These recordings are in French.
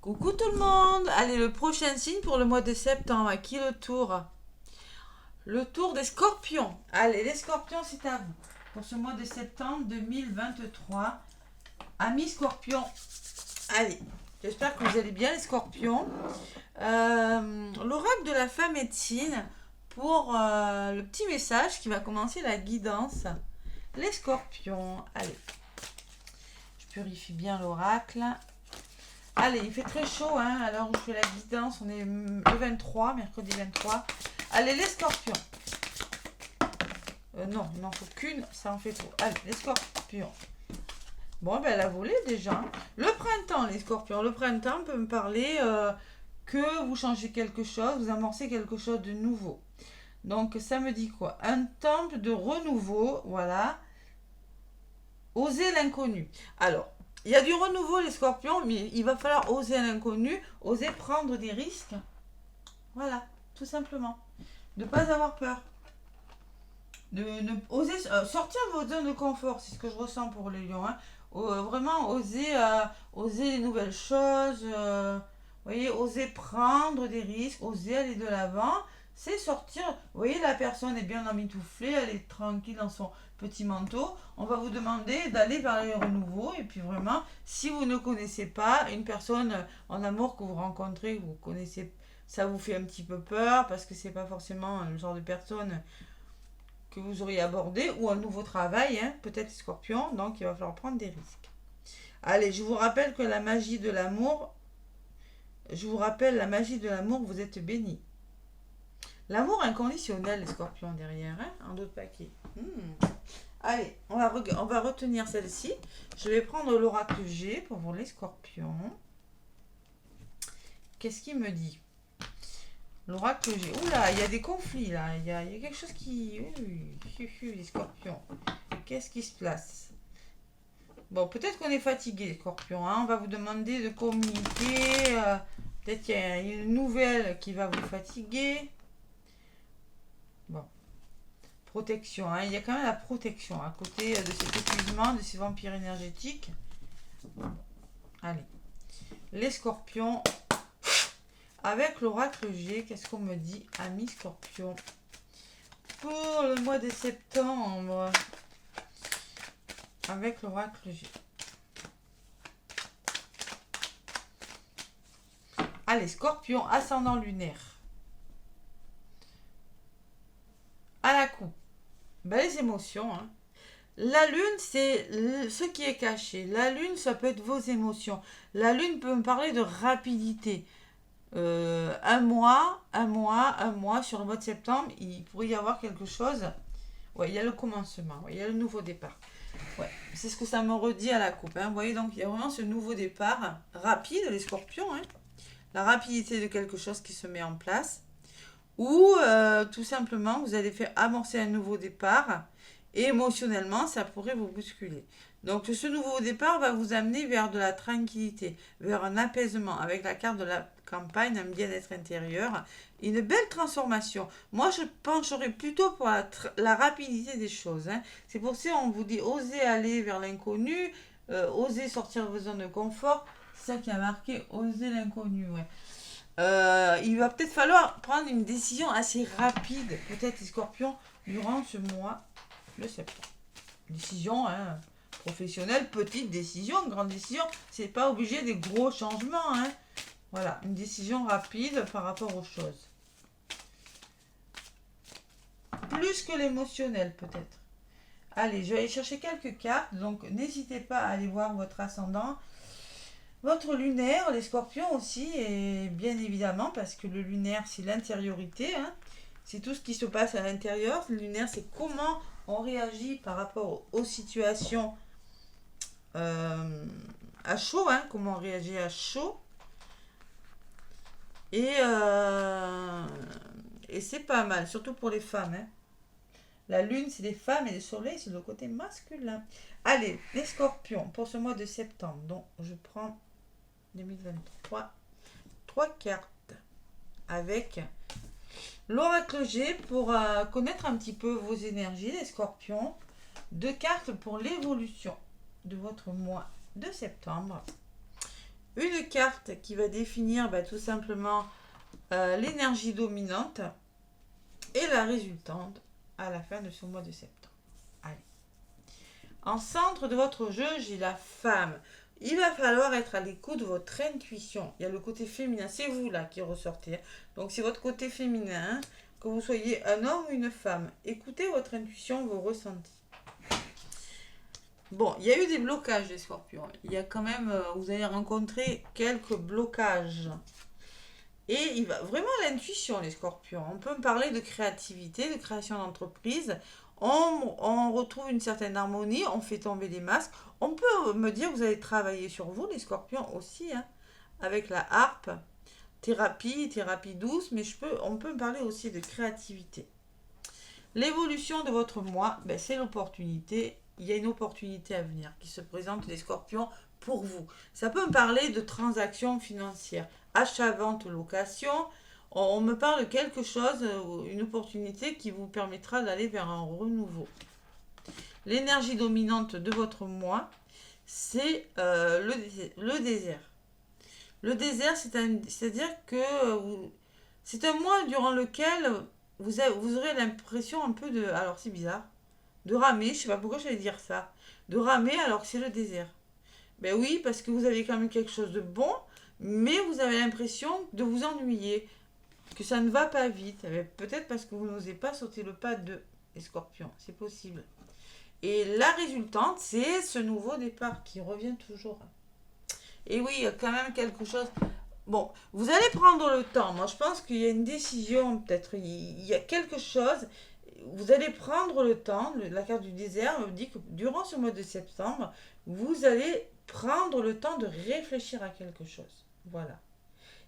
Coucou tout le monde. Allez, le prochain signe pour le mois de septembre. À qui le tour? Le tour des scorpions. Allez, les scorpions, c'est à vous. Pour ce mois de septembre 2023. Amis scorpions. Allez, j'espère que vous allez bien les scorpions. L'oracle de la femme médecine pour le petit message qui va commencer la guidance. Les scorpions. Allez, je purifie bien l'oracle. Allez, il fait très chaud, hein, à l'heure où je fais la guidance. On est le 23, mercredi 23. Allez, les scorpions. Non, il n'en faut qu'une, ça en fait trop. Allez, les scorpions. Bon, ben elle a volé déjà. Le printemps, les scorpions. Le printemps peut me parler que vous changez quelque chose, vous amorcez quelque chose de nouveau. Donc, ça me dit quoi? Un temple de renouveau, voilà. Oser l'inconnu. Alors, il y a du renouveau, les scorpions, mais il va falloir oser l'inconnu, oser prendre des risques. Voilà, tout simplement. Ne pas avoir peur. Oser sortir de votre zone de confort, c'est ce que je ressens pour les lions. Hein. Vraiment oser les nouvelles choses. Voyez, oser prendre des risques, oser aller de l'avant. C'est sortir. Vous voyez, la personne est bien emmitouflée, elle est tranquille dans son petit manteau. On va vous demander d'aller vers les renouveaux. Et puis vraiment, si vous ne connaissez pas une personne en amour que vous rencontrez, vous connaissez, ça vous fait un petit peu peur parce que c'est pas forcément le genre de personne que vous auriez abordé ou un nouveau travail, hein, peut-être les scorpions, donc il va falloir prendre des risques. Allez, je vous rappelle que la magie de l'amour, vous êtes bénis. L'amour inconditionnel, les scorpions derrière, hein, en d'autres paquets. Allez, on va retenir celle-ci. Je vais prendre l'oracle G pour vous les scorpions. Qu'est-ce qu'il me dit? L'oracle G. Oula, il y a des conflits là. Il y a quelque chose qui... les scorpions. Qu'est-ce qui se place? Bon, peut-être qu'on est fatigué, les scorpions. Hein. On va vous demander de communiquer. Peut-être qu'il y a une nouvelle qui va vous fatiguer. Bon. Protection. Hein. Il y a quand même la protection à côté de cet épuisement, de ces vampires énergétiques. Bon. Allez. Les scorpions. Avec l'oracle G, qu'est-ce qu'on me dit, amis scorpions? Pour le mois de septembre. Avec l'oracle G. Allez, scorpion, ascendant lunaire. À la coupe. Ben, les émotions. Hein. La lune, c'est ce qui est caché. La lune, ça peut être vos émotions. La lune peut me parler de rapidité. Un mois sur le mois de septembre, il pourrait y avoir quelque chose. Ouais, il y a le commencement, ouais, il y a le nouveau départ. Ouais, c'est ce que ça me redit à la coupe. Hein. Vous voyez, donc il y a vraiment ce nouveau départ rapide, les scorpions. Hein. La rapidité de quelque chose qui se met en place. Ou tout simplement, vous allez faire amorcer un nouveau départ. Et émotionnellement, ça pourrait vous bousculer. Donc ce nouveau départ va vous amener vers de la tranquillité, vers un apaisement, avec la carte de la campagne, un bien-être intérieur, une belle transformation. Moi, je pencherais plutôt pour la rapidité des choses. Hein. C'est pour ça qu'on vous dit osez aller vers l'inconnu, osez sortir de vos zones de confort. C'est ça qui a marqué oser l'inconnu. Ouais. Il va peut-être falloir prendre une décision assez rapide, peut-être les scorpions, durant ce mois de septembre. Décision, hein, professionnelle, petite décision, grande décision, c'est pas obligé des gros changements, hein. Voilà, une décision rapide par rapport aux choses. Plus que l'émotionnel, peut-être. Allez, je vais aller chercher quelques cartes, donc n'hésitez pas à aller voir votre ascendant, votre lunaire, les scorpions aussi, et bien évidemment, parce que le lunaire, c'est l'intériorité, hein. C'est tout ce qui se passe à l'intérieur. Le lunaire, c'est comment on réagit par rapport aux situations à chaud, hein, comment on réagit à chaud. Et c'est pas mal, surtout pour les femmes. Hein. La lune, c'est les femmes et le soleil, c'est le côté masculin. Allez, les scorpions, pour ce mois de septembre. Donc, je prends 2023, 3 cartes avec l'oracle G pour connaître un petit peu vos énergies, les scorpions. 2 cartes pour l'évolution de votre mois de septembre. une carte qui va définir tout simplement l'énergie dominante et la résultante à la fin de ce mois de septembre. Allez. En centre de votre jeu, j'ai la femme. Il va falloir être à l'écoute de votre intuition. Il y a le côté féminin, c'est vous là qui ressortez. Donc c'est votre côté féminin, que vous soyez un homme ou une femme. Écoutez votre intuition, vos ressentis. Bon, il y a eu des blocages des scorpions. Il y a quand même, vous allez rencontrer quelques blocages. Et il va vraiment l'intuition, les scorpions. On peut me parler de créativité, de création d'entreprise. On retrouve une certaine harmonie, on fait tomber les masques. On peut me dire que vous allez travailler sur vous, les scorpions aussi, hein, avec la harpe, thérapie douce, mais on peut me parler aussi de créativité. L'évolution de votre mois, c'est l'opportunité. Il y a une opportunité à venir qui se présente, les scorpions, pour vous. Ça peut me parler de transactions financières, achat, vente, location. On me parle de quelque chose, une opportunité qui vous permettra d'aller vers un renouveau. L'énergie dominante de votre mois, c'est le désert. Le désert, c'est-à-dire que c'est un mois durant lequel vous aurez l'impression un peu de... Alors c'est bizarre. De ramer, je sais pas pourquoi j'allais dire ça. De ramer alors que c'est le désert. Ben oui, parce que vous avez quand même quelque chose de bon, mais vous avez l'impression de vous ennuyer, que ça ne va pas vite. Peut-être parce que vous n'osez pas sauter le pas de les scorpions, c'est possible. Et la résultante, c'est ce nouveau départ qui revient toujours. Et oui, il y a quand même quelque chose. Bon, vous allez prendre le temps. Moi, je pense qu'il y a une décision, peut-être. Il y a quelque chose. Vous allez prendre le temps. La carte du désert me dit que durant ce mois de septembre, vous allez prendre le temps de réfléchir à quelque chose. Voilà.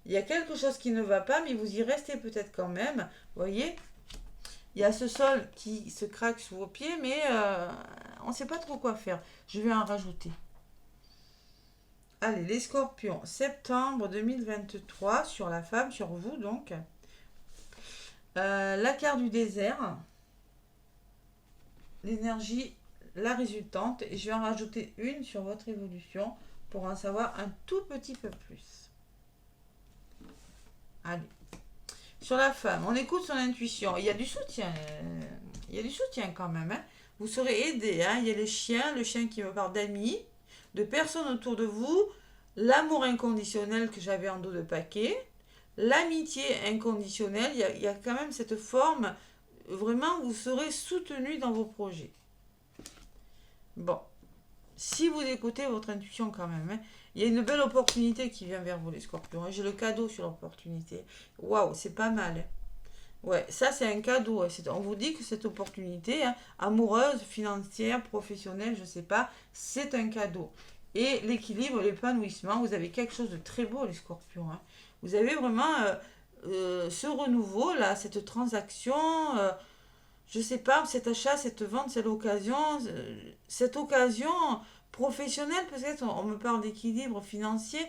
Il y a quelque chose qui ne va pas, mais vous y restez peut-être quand même. Vous voyez, il y a ce sol qui se craque sous vos pieds, mais on ne sait pas trop quoi faire. Je vais en rajouter. Allez, les scorpions, septembre 2023, sur la femme, sur vous donc. La carte du désert, l'énergie, la résultante, et je vais en rajouter une sur votre évolution pour en savoir un tout petit peu plus. Allez. Sur la femme, on écoute son intuition. Il y a du soutien. Il y a du soutien quand même. Hein. Vous serez aidé. Hein. Il y a le chien qui me parle d'amis, de personnes autour de vous, l'amour inconditionnel que j'avais en dos de paquet, l'amitié inconditionnelle. Il y a quand même cette forme. Vraiment, vous serez soutenu dans vos projets. Bon. Si vous écoutez votre intuition quand même, hein, il y a une belle opportunité qui vient vers vous, les scorpions. J'ai le cadeau sur l'opportunité. Waouh, c'est pas mal. Hein. Ouais, ça c'est un cadeau. Hein. On vous dit que cette opportunité, hein, amoureuse, financière, professionnelle, je sais pas, c'est un cadeau. Et l'équilibre, l'épanouissement, vous avez quelque chose de très beau, les scorpions. Hein. Vous avez vraiment ce renouveau, là, cette transaction. Je sais pas, cet achat, cette vente, cette occasion professionnelle, peut-être, on me parle d'équilibre financier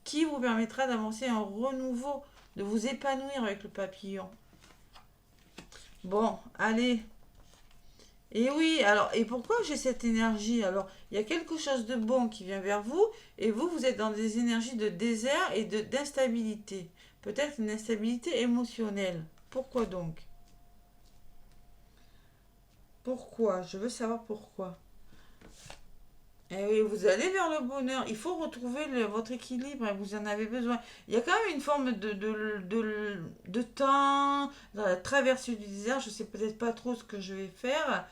qui vous permettra d'avancer un renouveau, de vous épanouir avec le papillon. Bon, allez. Et oui, alors, et pourquoi j'ai cette énergie? Alors, il y a quelque chose de bon qui vient vers vous, et vous êtes dans des énergies de désert et d'instabilité. Peut-être une instabilité émotionnelle. Pourquoi donc? Pourquoi? Je veux savoir pourquoi. Et oui, vous allez vers le bonheur. Il faut retrouver votre équilibre. Hein, vous en avez besoin. Il y a quand même une forme de temps dans la traversée du désert. Je sais peut-être pas trop ce que je vais faire.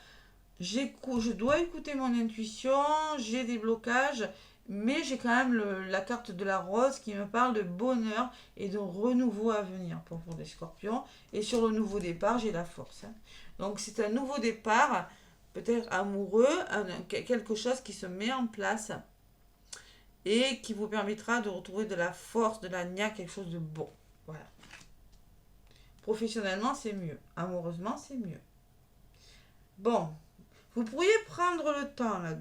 Je dois écouter mon intuition. J'ai des blocages. Mais j'ai quand même la carte de la rose qui me parle de bonheur et de renouveau à venir pour vous les scorpions. Et sur le nouveau départ, j'ai la force. Hein. Donc c'est un nouveau départ, peut-être amoureux, quelque chose qui se met en place et qui vous permettra de retrouver de la force, de la nia, quelque chose de bon. Voilà. Professionnellement, c'est mieux. Amoureusement, c'est mieux. Bon, vous pourriez prendre le temps là,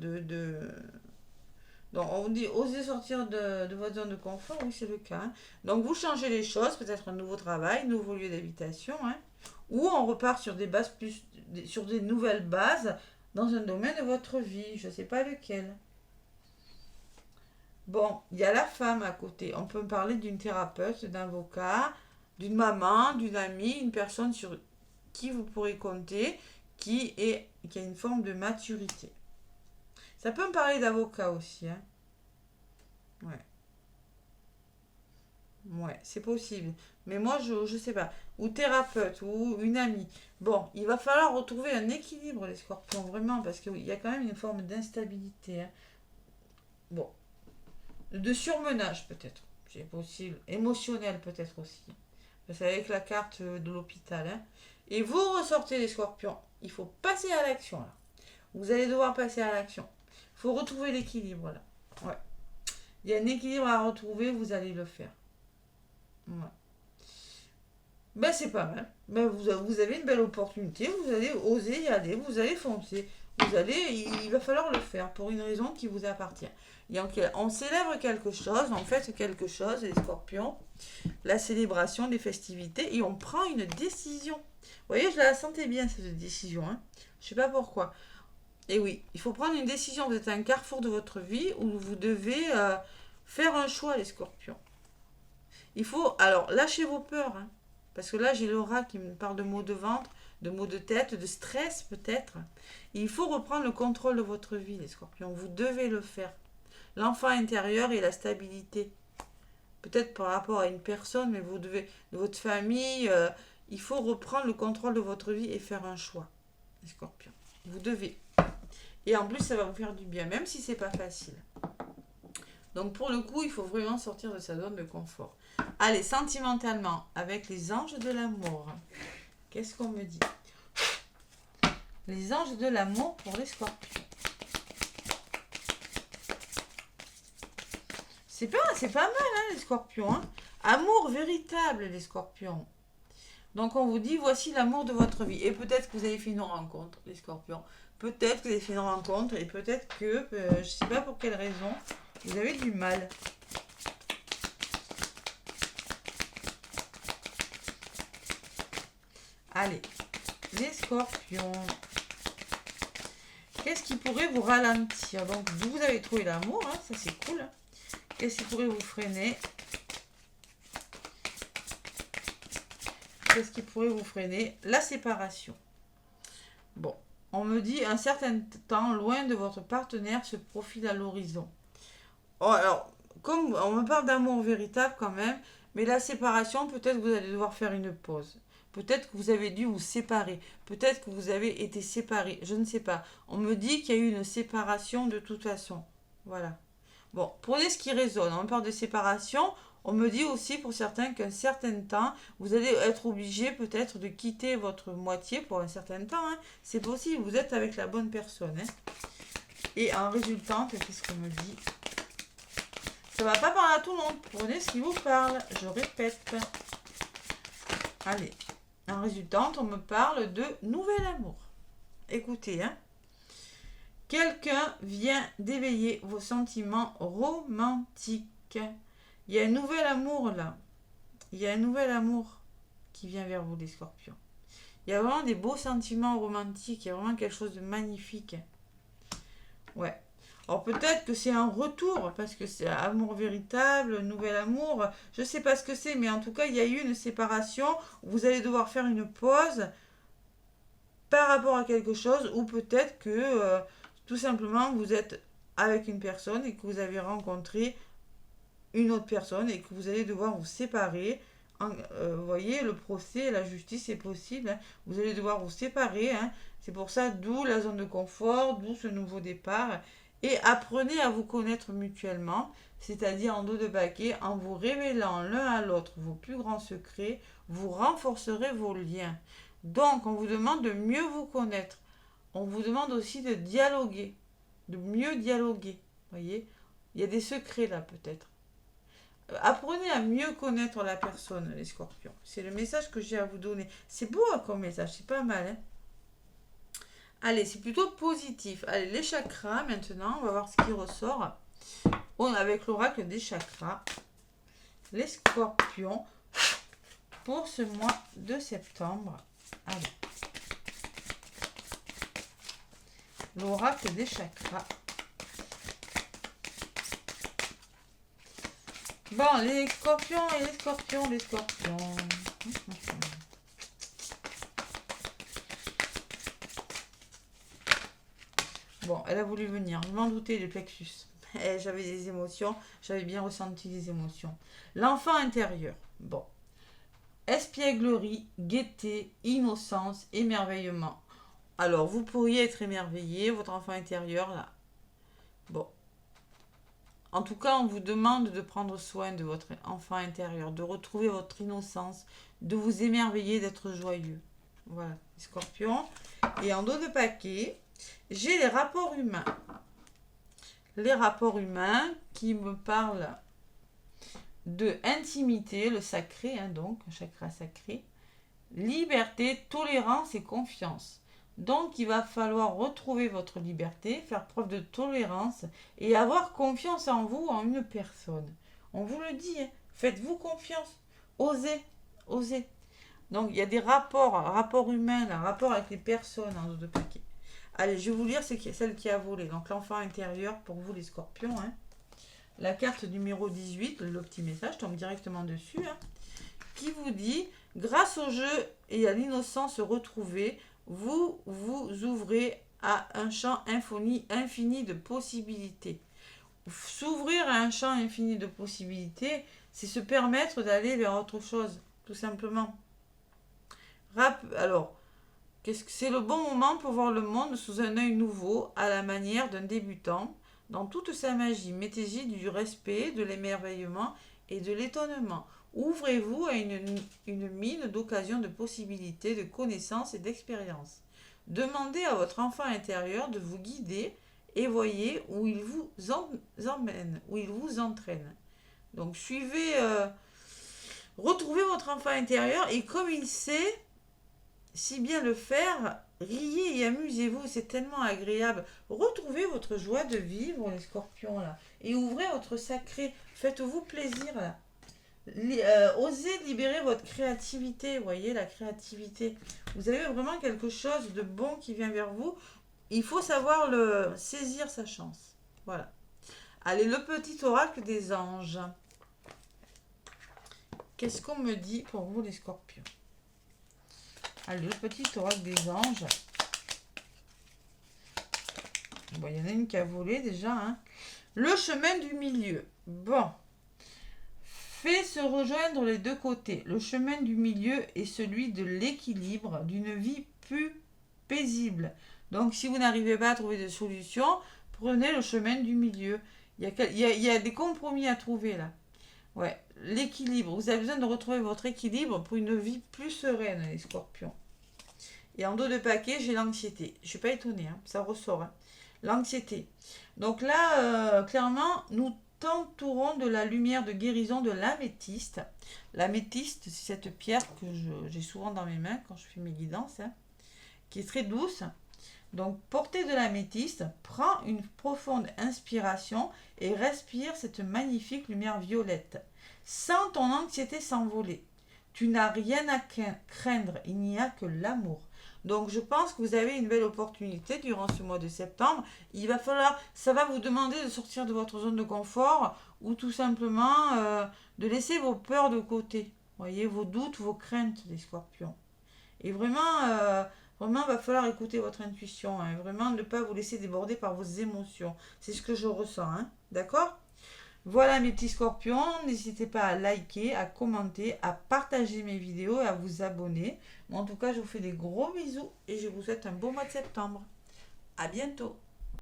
donc, on vous dit, osez sortir de votre zone de confort, oui, c'est le cas. Hein. Donc, vous changez les choses, peut-être un nouveau travail, nouveau lieu d'habitation, hein, ou on repart sur des bases sur des nouvelles bases dans un domaine de votre vie, je ne sais pas lequel. Bon, il y a la femme à côté. On peut parler d'une thérapeute, d'un avocat, d'une maman, d'une amie, une personne sur qui vous pourrez compter, qui a une forme de maturité. Ça peut me parler d'avocat aussi, hein. Ouais, ouais, c'est possible. Mais moi, je sais pas. Ou thérapeute, ou une amie. Bon, il va falloir retrouver un équilibre, les scorpions, vraiment, parce qu'il y a quand même une forme d'instabilité, hein. Bon, de surmenage peut-être, c'est possible. Émotionnel peut-être aussi. C'est avec la carte de l'hôpital, hein. Et vous ressortez les scorpions. Il faut passer à l'action, là. Vous allez devoir passer à l'action. Il faut retrouver l'équilibre, là. Ouais. Il y a un équilibre à retrouver, vous allez le faire. Ouais. Ben, c'est pas mal. Ben, vous avez une belle opportunité, vous allez oser y aller, vous allez foncer. Il va falloir le faire pour une raison qui vous appartient. Donc, on célèbre quelque chose, on fête quelque chose, les scorpions, la célébration des festivités, et on prend une décision. Vous voyez, je la sentais bien, cette décision, hein. Je sais pas pourquoi. Et oui, il faut prendre une décision. Vous êtes à un carrefour de votre vie où vous devez faire un choix, les scorpions. Il faut, alors, lâcher vos peurs, hein. Parce que là, j'ai Laura qui me parle de maux de ventre, de maux de tête, de stress peut-être. Il faut reprendre le contrôle de votre vie, les scorpions. Vous devez le faire. L'enfant intérieur et la stabilité. Peut-être par rapport à une personne, mais vous devez, de votre famille, il faut reprendre le contrôle de votre vie et faire un choix, les scorpions. Vous devez. Et en plus, ça va vous faire du bien, même si c'est pas facile. Donc pour le coup, il faut vraiment sortir de sa zone de confort. Allez, sentimentalement, avec les anges de l'amour. Qu'est-ce qu'on me dit? Les anges de l'amour pour les scorpions. C'est pas mal, hein, les scorpions, hein. Amour véritable, les scorpions. Donc on vous dit, voici l'amour de votre vie. Et peut-être que vous avez fait une rencontre, les scorpions. Peut-être que vous avez fait une rencontre et peut-être que, je ne sais pas pour quelle raison, vous avez du mal. Allez, les scorpions. Qu'est-ce qui pourrait vous ralentir? Donc vous avez trouvé l'amour, hein, ça c'est cool. Qu'est-ce qui pourrait vous freiner? Qu'est-ce qui pourrait vous freiner? La séparation. Bon, on me dit un certain temps loin de votre partenaire se profile à l'horizon. Oh, alors, comme on me parle d'amour véritable quand même, mais la séparation, peut-être que vous allez devoir faire une pause. Peut-être que vous avez dû vous séparer. Peut-être que vous avez été séparés. Je ne sais pas. On me dit qu'il y a eu une séparation de toute façon. Voilà. Bon, prenez ce qui résonne. On parle de séparation. On me dit aussi pour certains qu'un certain temps, vous allez être obligé peut-être de quitter votre moitié pour un certain temps, hein. C'est possible, vous êtes avec la bonne personne, hein. Et en résultante, qu'est-ce qu'on me dit? Ça va pas parler à tout le monde. Prenez ce qui vous parle. Je répète. Allez. En résultante, on me parle de nouvel amour. Écoutez, hein. Quelqu'un vient d'éveiller vos sentiments romantiques. Il y a un nouvel amour là. Il y a un nouvel amour qui vient vers vous, les scorpions. Il y a vraiment des beaux sentiments romantiques. Il y a vraiment quelque chose de magnifique. Ouais. Alors peut-être que c'est un retour, parce que c'est amour véritable, nouvel amour. Je ne sais pas ce que c'est, mais en tout cas, il y a eu une séparation. Vous allez devoir faire une pause par rapport à quelque chose, ou peut-être que tout simplement vous êtes avec une personne et que vous avez rencontré une autre personne et que vous allez devoir vous séparer. Vous voyez, le procès, la justice est possible, hein. Vous allez devoir vous séparer, hein. C'est pour ça, d'où la zone de confort, d'où ce nouveau départ. Et apprenez à vous connaître mutuellement, c'est-à-dire en dos de baquet, en vous révélant l'un à l'autre vos plus grands secrets, vous renforcerez vos liens. Donc, on vous demande de mieux vous connaître. On vous demande aussi de dialoguer, de mieux dialoguer. Voyez, il y a des secrets là peut-être. Apprenez à mieux connaître la personne, les scorpions. C'est le message que j'ai à vous donner. C'est beau comme message, c'est pas mal, hein. Allez, c'est plutôt positif. Allez, les chakras maintenant, on va voir ce qui ressort. Avec l'oracle des chakras. Les scorpions pour ce mois de septembre. Allez. L'oracle des chakras. Bon, les scorpions et les scorpions, les scorpions. Bon, elle a voulu venir. Je m'en doutais, le plexus. J'avais des émotions. J'avais bien ressenti des émotions. L'enfant intérieur. Bon. Espièglerie, gaieté, innocence, émerveillement. Alors, vous pourriez être émerveillé, votre enfant intérieur, là. Bon. En tout cas, on vous demande de prendre soin de votre enfant intérieur, de retrouver votre innocence, de vous émerveiller, d'être joyeux. Voilà, les scorpions. Et en dos de paquet, j'ai les rapports humains. Les rapports humains qui me parlent de intimité, le sacré, hein, donc, un chakra sacré, liberté, tolérance et confiance. Donc, il va falloir retrouver votre liberté, faire preuve de tolérance et avoir confiance en vous, en une personne. On vous le dit, hein, faites-vous confiance. Osez, osez. Donc, il y a des rapports humains, là, rapports avec les personnes en dos de paquet. Allez, je vais vous lire celle qui a volé. Donc, l'enfant intérieur pour vous, les scorpions. Hein. La carte numéro 18, le petit message, tombe directement dessus, hein, qui vous dit, grâce au jeu et à l'innocence retrouvée, vous vous ouvrez à un champ infini de possibilités. S'ouvrir à un champ infini de possibilités, c'est se permettre d'aller vers autre chose, tout simplement. Alors, c'est le bon moment pour voir le monde sous un œil nouveau, à la manière d'un débutant, dans toute sa magie. Mettez-y du respect, de l'émerveillement et de l'étonnement. Ouvrez-vous à une mine d'occasions, de possibilités, de connaissances et d'expériences. Demandez à votre enfant intérieur de vous guider et voyez où il vous emmène, où il vous entraîne. Donc retrouvez votre enfant intérieur et comme il sait si bien le faire, riez et amusez-vous, c'est tellement agréable. Retrouvez votre joie de vivre, les scorpions, là, et ouvrez votre sacré. Faites-vous plaisir, là. Osez libérer votre créativité, voyez, la créativité. Vous avez vraiment quelque chose de bon qui vient vers vous. Il faut savoir saisir sa chance. Voilà. Allez, le petit oracle des anges. Qu'est-ce qu'on me dit pour vous, les scorpions? Allez, le petit oracle des anges. Bon, il y en a une qui a volé déjà. Hein. Le chemin du milieu. Bon. Fait se rejoindre les deux côtés. Le chemin du milieu est celui de l'équilibre, d'une vie plus paisible. Donc, si vous n'arrivez pas à trouver de solution, prenez le chemin du milieu. Il y a des compromis à trouver là. Ouais, l'équilibre. Vous avez besoin de retrouver votre équilibre pour une vie plus sereine, les scorpions. Et en dos de paquet, j'ai l'anxiété. Je ne suis pas étonnée, hein, ça ressort. Hein. L'anxiété. Donc là, clairement, nous t'entourons de la lumière de guérison de l'améthyste. L'améthyste, c'est cette pierre que j'ai souvent dans mes mains quand je fais mes guidances, hein, qui est très douce. Donc, portée de l'améthyste, prends une profonde inspiration et respire cette magnifique lumière violette. Sens ton anxiété s'envoler. Tu n'as rien à craindre, il n'y a que l'amour. Donc, je pense que vous avez une belle opportunité durant ce mois de septembre. Ça va vous demander de sortir de votre zone de confort ou tout simplement de laisser vos peurs de côté. Voyez, vos doutes, vos craintes, les scorpions. Et vraiment, vraiment, il va falloir écouter votre intuition. Hein. Vraiment, ne pas vous laisser déborder par vos émotions. C'est ce que je ressens. Hein. D'accord ? Voilà mes petits scorpions, n'hésitez pas à liker, à commenter, à partager mes vidéos et à vous abonner. En tout cas, je vous fais des gros bisous et je vous souhaite un bon mois de septembre. À bientôt.